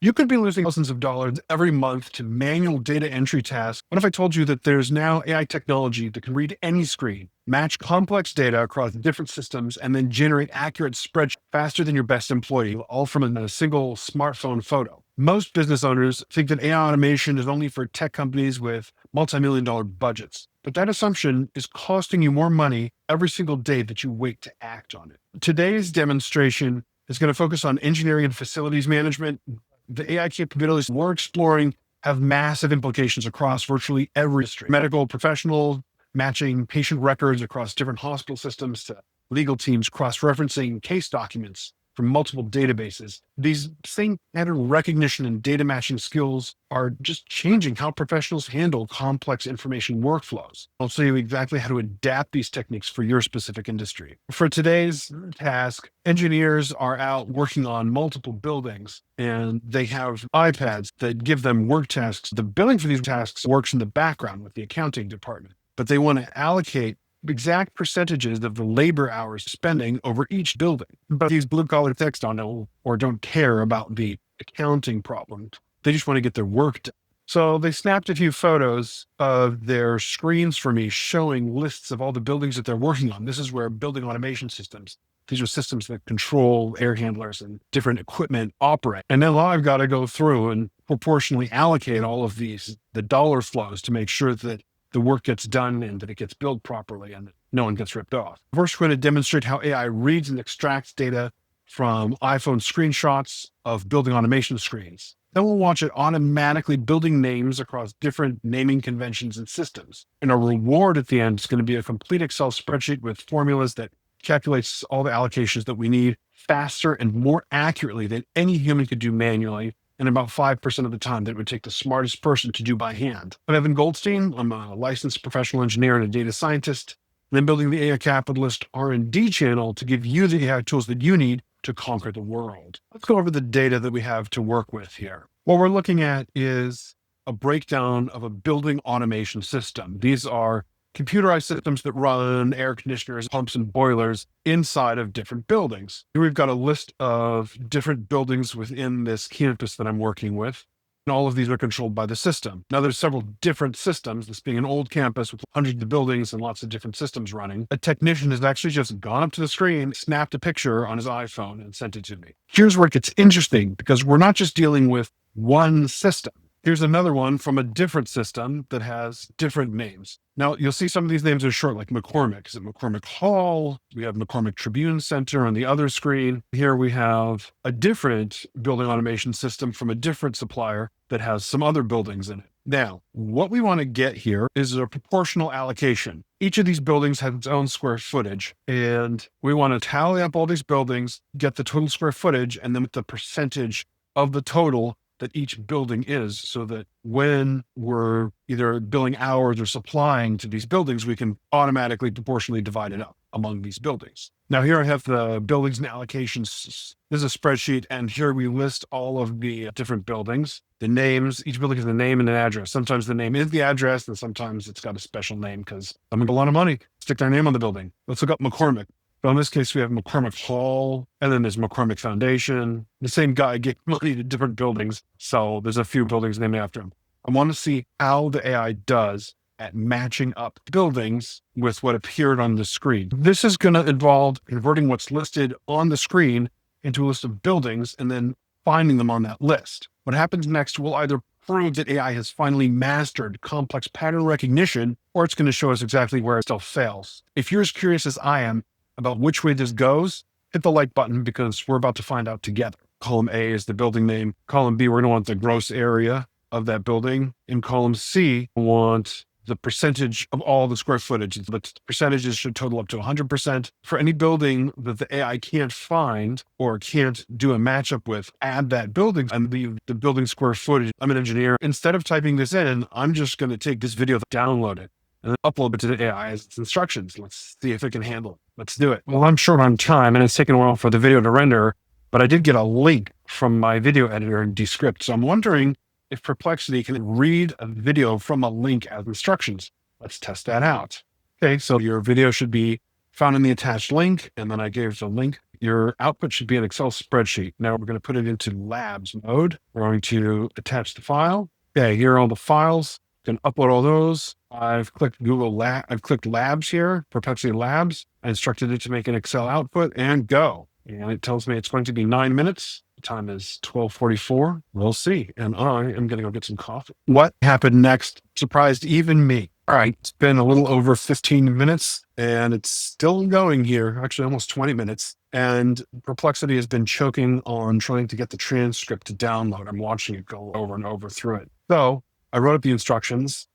You could be losing thousands of dollars every month to manual data entry tasks. What if I told you that there's now AI technology that can read any screen, match complex data across different systems, and then generate accurate spreadsheets faster than your best employee, all from a single smartphone photo? Most business owners think that AI automation is only for tech companies with multi-million-dollar budgets. But that assumption is costing you more money every single day that you wait to act on it. Today's demonstration is going to focus on engineering and facilities management. The AI capabilities we're exploring have massive implications across virtually every industry. Medical professionals matching patient records across different hospital systems to legal teams cross-referencing case documents from multiple databases. These same pattern recognition and data matching skills are just changing how professionals handle complex information workflows. I'll show you exactly how to adapt these techniques for your specific industry. For today's task, engineers are out working on multiple buildings and they have iPads that give them work tasks. The billing for these tasks works in the background with the accounting department, but they want to allocate exact percentages of the labor hours spending over each building. But these blue-collar techs don't know or don't care about the accounting problem. They just want to get their work done. So they snapped a few photos of their screens for me showing lists of all the buildings that they're working on. This is where building automation systems, these are systems that control air handlers and different equipment operate. And now I've got to go through and proportionally allocate all of these, the dollar flows, to make sure that the work gets done and that it gets billed properly and that no one gets ripped off. First, we're going to demonstrate how AI reads and extracts data from iPhone screenshots of building automation screens. Then we'll watch it automatically building names across different naming conventions and systems. And our reward at the end is going to be a complete Excel spreadsheet with formulas that calculates all the allocations that we need faster and more accurately than any human could do manually, and about 5% of the time that it would take the smartest person to do by hand. I'm Evan Goldstein. I'm a licensed professional engineer and a data scientist. And I'm building the AI Capitalist R&D channel to give you the AI tools that you need to conquer the world. Let's go over the data that we have to work with here. What we're looking at is a breakdown of a building automation system. These are computerized systems that run air conditioners, pumps, and boilers inside of different buildings. Here we've got a list of different buildings within this campus that I'm working with, and all of these are controlled by the system. Now there's several different systems, this being an old campus with hundreds of buildings and lots of different systems running. A technician has actually just gone up to the screen, snapped a picture on his iPhone, and sent it to me. Here's where it gets interesting, because we're not just dealing with one system. Here's another one from a different system that has different names. Now, you'll see some of these names are short, like McCormick. Is it McCormick Hall? We have McCormick Tribune Center on the other screen. Here we have a different building automation system from a different supplier that has some other buildings in it. Now, what we want to get here is a proportional allocation. Each of these buildings has its own square footage, and we want to tally up all these buildings, get the total square footage, and then the percentage of the total that each building is, so that when we're either billing hours or supplying to these buildings, we can automatically proportionally divide it up among these buildings. Now here I have the buildings and allocations. This is a spreadsheet, and here we list all of the different buildings, the names. Each building has a name and an address. Sometimes the name is the address, and sometimes it's got a special name because someone got a lot of money, stick their name on the building. Let's look up McCormick. So in this case, we have McCormick Hall, and then there's McCormick Foundation. The same guy gave money to different buildings, so there's a few buildings named after him. I want to see how the AI does at matching up buildings with what appeared on the screen. This is going to involve converting what's listed on the screen into a list of buildings and then finding them on that list. What happens next will either prove that AI has finally mastered complex pattern recognition, or it's going to show us exactly where it still fails. If you're as curious as I am about which way this goes, hit the like button because we're about to find out together. Column A is the building name. Column B, we're going to want the gross area of that building. In column C, we want the percentage of all the square footage. The percentages should total up to 100%. For any building that the AI can't find or can't do a matchup with, add that building and leave the building square footage. I'm an engineer. Instead of typing this in, I'm just going to take this video, download it, and then upload it to the AI as its instructions. Let's see if it can handle it. Let's do it. Well, I'm short on time and it's taken a while for the video to render, but I did get a link from my video editor in Descript. So I'm wondering if Perplexity can read a video from a link as instructions. Let's test that out. Okay, so your video should be found in the attached link, and then I gave the link Your output should be an Excel spreadsheet. Now we're going to put it into labs mode. We're going to attach the file. Okay, here are all the files. You can upload all those. I've clicked I've clicked labs here, Perplexity Labs. I instructed it to make an Excel output and go. And it tells me it's going to be 9 minutes. The time is 12:44. We'll see. And I am going to go get some coffee. What happened next surprised even me. All right, it's been a little over 15 minutes and it's still going here, actually almost 20 minutes. And Perplexity has been choking on trying to get the transcript to download. I'm watching it go over and over through it. So I wrote up the instructions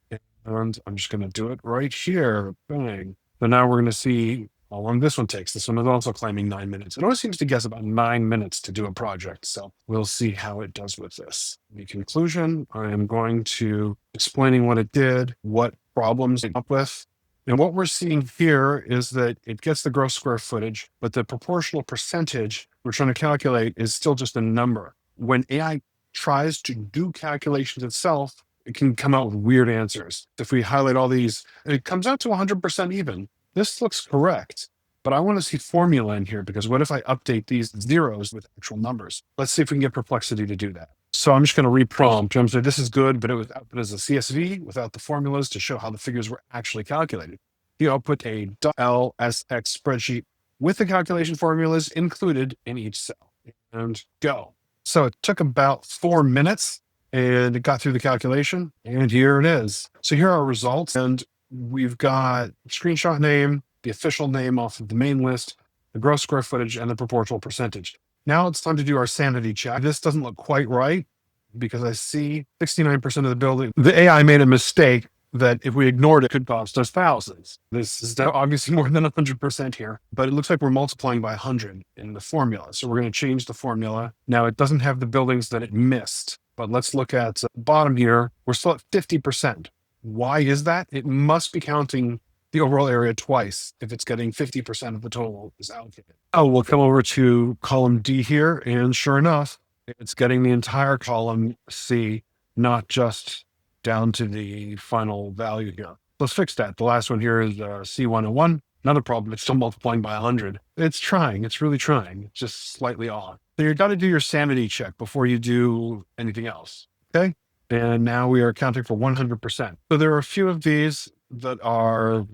and I'm just going to do it right here. Bang. So now we're going to see how long this one takes. This one is also claiming 9 minutes. It always seems to guess about 9 minutes to do a project. So we'll see how it does with this. The conclusion, I am going to explaining what it did, what problems it came up with. And what we're seeing here is that it gets the gross square footage, but the proportional percentage we're trying to calculate is still just a number. When AI tries to do calculations itself, it can come out with weird answers. If we highlight all these, it comes out to 100% even. This looks correct, but I want to see formula in here because what if I update these zeros with actual numbers? Let's see if we can get Perplexity to do that. So I'm just going to reprompt. I'm saying this is good, but it was output as a CSV without the formulas to show how the figures were actually calculated. You output a .lsx spreadsheet with the calculation formulas included in each cell and go. So it took about 4 minutes and it got through the calculation and here it is. So here are our results and we've got screenshot name, the official name off of the main list, the gross square footage, and the proportional percentage. Now it's time to do our sanity check. This doesn't look quite right because I see 69% of the building. The AI made a mistake that if we ignored it could cost us thousands. This is obviously more than 100% here, but it looks like we're multiplying by 100 in the formula. So we're going to change the formula. Now it doesn't have the buildings that it missed, but let's look at the bottom here. We're still at 50%. Why is that? It must be counting the overall area twice if it's getting 50% of the total is allocated. Oh, we'll come over to column D here, and sure enough, it's getting the entire column C, not just down to the final value here. Let's fix that. The last one here is C101. Another problem, it's still multiplying by 100. It's trying, it's really trying. It's just slightly off. So you've got to do your sanity check before you do anything else, okay? And now we are accounting for 100%. So there are a few of these that we're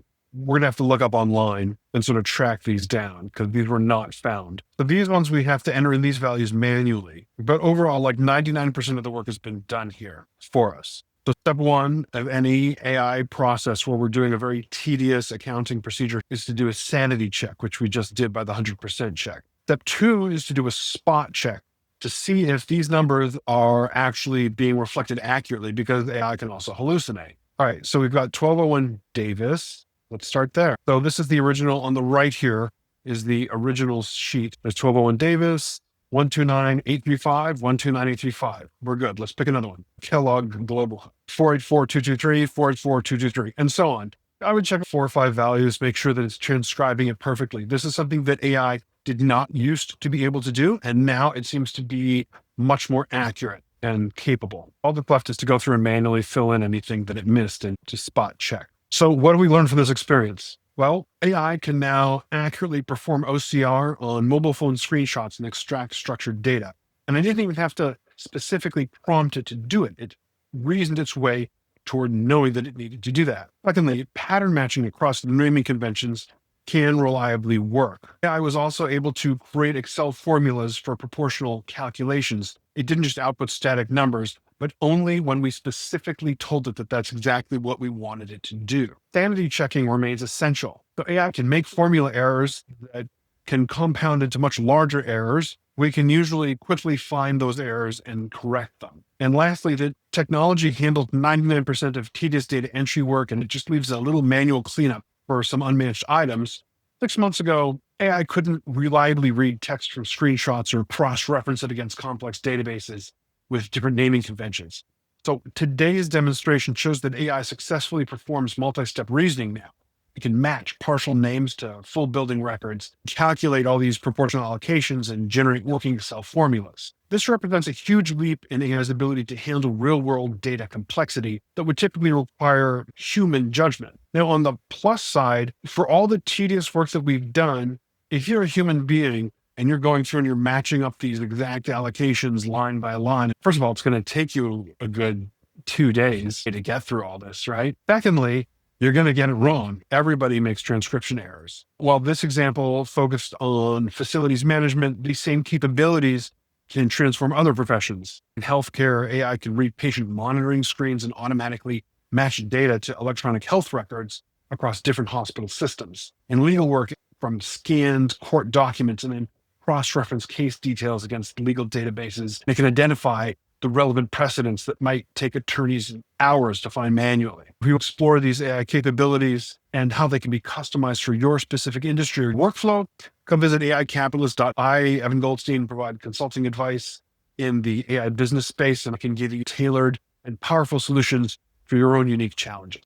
going to have to look up online and sort of track these down because these were not found. So these ones we have to enter in these values manually. But overall, like 99% of the work has been done here for us. So step one of any AI process where we're doing a very tedious accounting procedure is to do a sanity check, which we just did by the 100% check. Step two is to do a spot check to see if these numbers are actually being reflected accurately because AI can also hallucinate. All right, so we've got 1201 Davis. Let's start there. So this is the original. On the right here is the original sheet. There's 1201 Davis, 129,835, 129,835. We're good. Let's pick another one. Kellogg Global, 484,223, 484,223, and so on. I would check 4 or 5 values, make sure that it's transcribing it perfectly. This is something that AI did not used to be able to do, and now it seems to be much more accurate and capable. All that's left is to go through and manually fill in anything that it missed and to spot check. So what do we learn from this experience? Well, AI can now accurately perform OCR on mobile phone screenshots and extract structured data. And I didn't even have to specifically prompt it to do it. It reasoned its way toward knowing that it needed to do that. Secondly, pattern matching across the naming conventions can reliably work. I was also able to create Excel formulas for proportional calculations. It didn't just output static numbers, but only when we specifically told it that that's exactly what we wanted it to do. Sanity checking remains essential. So AI can make formula errors that can compound into much larger errors. We can usually quickly find those errors and correct them. And lastly, the technology handled 99% of tedious data entry work, and it just leaves a little manual cleanup for some unmanaged items. 6 months ago, AI couldn't reliably read text from screenshots or cross-reference it against complex databases with different naming conventions. So today's demonstration shows that AI successfully performs multi-step reasoning now. It can match partial names to full building records, calculate all these proportional allocations, and generate working Excel formulas. This represents a huge leap in AI's ability to handle real-world data complexity that would typically require human judgment. Now, on the plus side, for all the tedious work that we've done, if you're a human being, and you're going through and you're matching up these exact allocations line by line, first of all, it's going to take you a good 2 days to get through all this, right? Secondly, you're going to get it wrong. Everybody makes transcription errors. While this example focused on facilities management, these same capabilities can transform other professions. In healthcare, AI can read patient monitoring screens and automatically match data to electronic health records across different hospital systems. In legal work, from scanned court documents and then cross-reference case details against legal databases, it can identify the relevant precedents that might take attorneys hours to find manually. We explore these AI capabilities and how they can be customized for your specific industry or workflow. Come visit aicapitalist.ai. Evan Goldstein provide consulting advice in the AI business space, and I can give you tailored and powerful solutions for your own unique challenges.